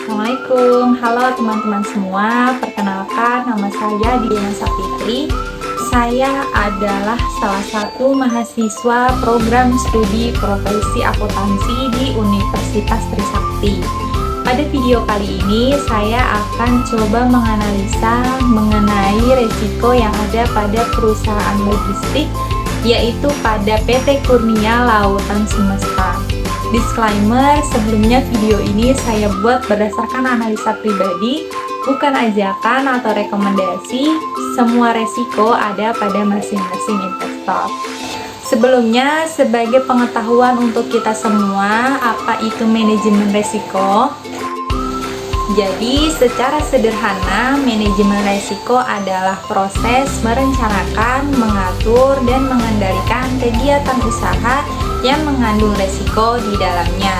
Assalamualaikum, halo teman-teman semua. Perkenalkan, nama saya Diana Sapitri. Saya adalah salah satu mahasiswa program studi profesi akuntansi di Universitas Trisakti. Pada video kali ini, saya akan coba menganalisa mengenai resiko yang ada pada perusahaan logistik, yaitu pada PT Kurnia Lautan Semesta. Disclaimer, sebelumnya video ini saya buat berdasarkan analisa pribadi, bukan ajakan atau rekomendasi. Semua resiko ada pada masing-masing investor. Sebelumnya, sebagai pengetahuan untuk kita semua, apa itu manajemen resiko? Jadi, secara sederhana, manajemen resiko adalah proses merencanakan, mengatur, dan mengendalikan kegiatan usaha yang mengandung resiko di dalamnya.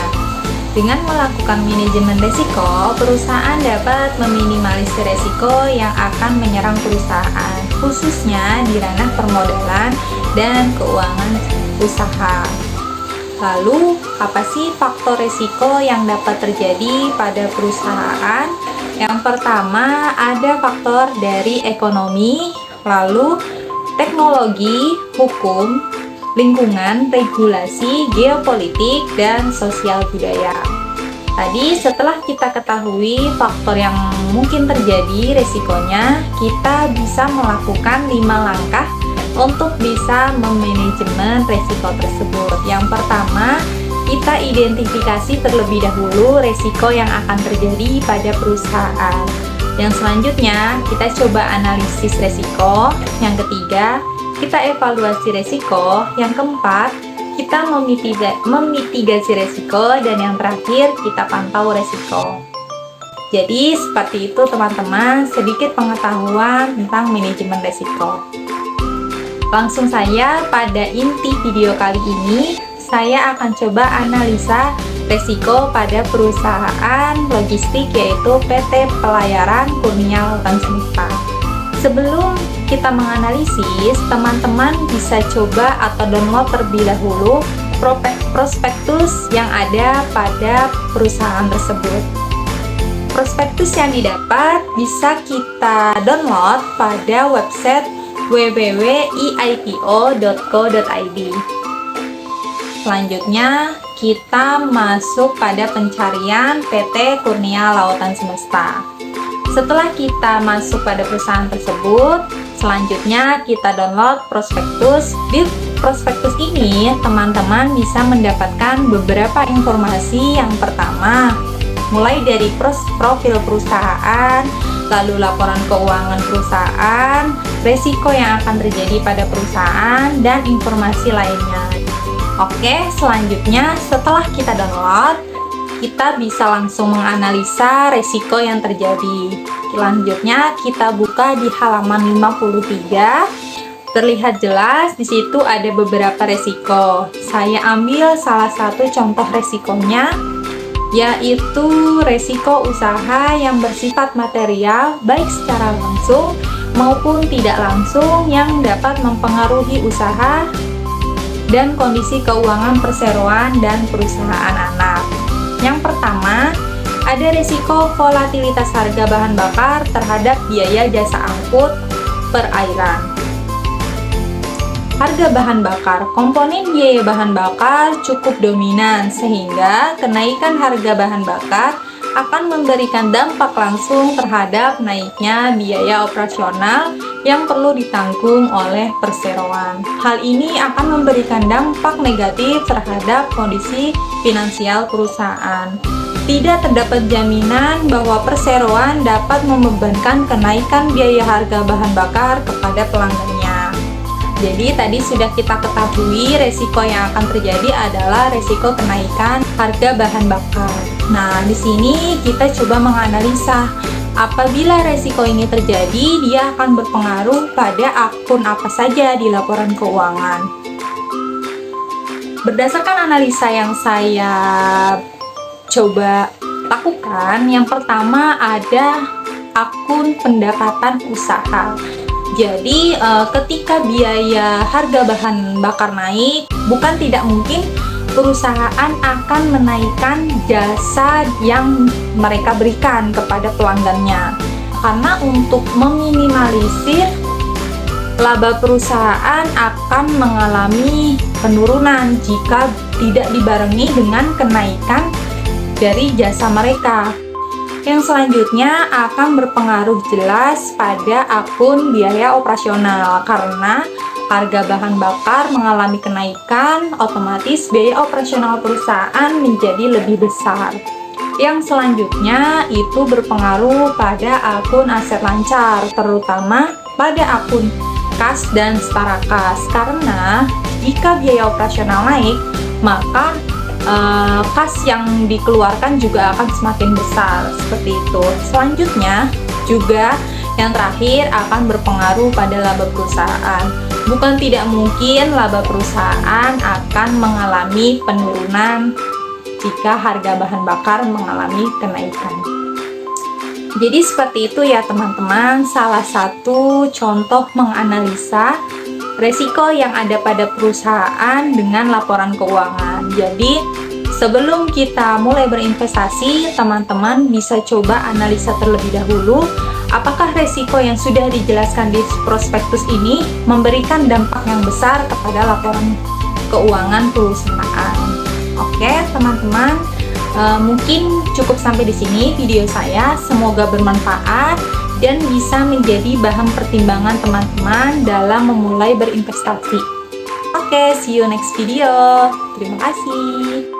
Dengan melakukan manajemen resiko, perusahaan dapat meminimalisir resiko yang akan menyerang perusahaan, khususnya di ranah permodalan dan keuangan usaha. Lalu, apa sih faktor resiko yang dapat terjadi pada perusahaan? Yang pertama, ada faktor dari ekonomi, lalu teknologi, hukum, lingkungan, regulasi, geopolitik, dan sosial budaya. Tadi setelah kita ketahui faktor yang mungkin terjadi resikonya, kita bisa melakukan 5 langkah untuk bisa memanajemen resiko tersebut. Yang pertama, kita identifikasi terlebih dahulu resiko yang akan terjadi pada perusahaan. Yang selanjutnya, kita coba analisis resiko. Yang ketiga, kita evaluasi resiko. Yang keempat, kita memitigasi resiko. Dan yang terakhir, kita pantau resiko. Jadi seperti itu teman-teman, sedikit pengetahuan tentang manajemen resiko. Langsung saja pada inti video kali ini, saya akan coba analisa resiko pada perusahaan logistik, yaitu PT Pelayaran Kurnia Lautan Semesta. Sebelum kita menganalisis, teman-teman bisa coba atau download terlebih dahulu prospektus yang ada pada perusahaan tersebut. Prospektus yang didapat bisa kita download pada website www.iipo.co.id. Selanjutnya, kita masuk pada pencarian PT Kurnia Lautan Semesta. Setelah kita masuk pada perusahaan tersebut, selanjutnya kita download prospektus. Di prospektus ini, teman-teman bisa mendapatkan beberapa informasi. Yang pertama, mulai dari profil perusahaan, lalu laporan keuangan perusahaan, resiko yang akan terjadi pada perusahaan, dan informasi lainnya. Oke, selanjutnya setelah kita download, kita bisa langsung menganalisa resiko yang terjadi. Selanjutnya kita buka di halaman 53. Terlihat jelas di situ ada beberapa resiko. Saya ambil salah satu contoh resikonya, yaitu resiko usaha yang bersifat material, baik secara langsung maupun tidak langsung, yang dapat mempengaruhi usaha dan kondisi keuangan perseroan dan perusahaan anak. Yang pertama, ada resiko volatilitas harga bahan bakar terhadap biaya jasa angkut perairan. Harga bahan bakar, komponen biaya bahan bakar cukup dominan, sehingga kenaikan harga bahan bakar akan memberikan dampak langsung terhadap naiknya biaya operasional yang perlu ditanggung oleh perseroan. Hal ini akan memberikan dampak negatif terhadap kondisi finansial perusahaan. Tidak terdapat jaminan bahwa perseroan dapat membebankan kenaikan biaya harga bahan bakar kepada pelanggannya. Jadi tadi sudah kita ketahui resiko yang akan terjadi adalah resiko kenaikan harga bahan bakar. Nah, di sini kita coba menganalisa apabila resiko ini terjadi, dia akan berpengaruh pada akun apa saja di laporan keuangan. Berdasarkan analisa yang saya coba lakukan, yang pertama ada akun pendapatan usaha. Jadi ketika biaya harga bahan bakar naik, bukan tidak mungkin perusahaan akan menaikkan jasa yang mereka berikan kepada pelanggannya. Karena untuk meminimalisir laba perusahaan akan mengalami penurunan jika tidak dibarengi dengan kenaikan dari jasa mereka. Yang selanjutnya akan berpengaruh jelas pada akun biaya operasional, karena harga bahan bakar mengalami kenaikan, otomatis biaya operasional perusahaan menjadi lebih besar. Yang selanjutnya itu berpengaruh pada akun aset lancar, terutama pada akun kas dan setara kas, karena jika biaya operasional naik, maka kas yang dikeluarkan juga akan semakin besar, seperti itu. Selanjutnya juga yang terakhir akan berpengaruh pada laba perusahaan. Bukan tidak mungkin laba perusahaan akan mengalami penurunan jika harga bahan bakar mengalami kenaikan. Jadi seperti itu ya teman-teman, salah satu contoh menganalisa resiko yang ada pada perusahaan dengan laporan keuangan. Jadi sebelum kita mulai berinvestasi, teman-teman bisa coba analisa terlebih dahulu apakah resiko yang sudah dijelaskan di prospektus ini memberikan dampak yang besar kepada laporan keuangan perusahaan. Oke teman-teman, mungkin cukup sampai di sini video saya. Semoga bermanfaat dan bisa menjadi bahan pertimbangan teman-teman dalam memulai berinvestasi. Oke, see you next video. Terima kasih.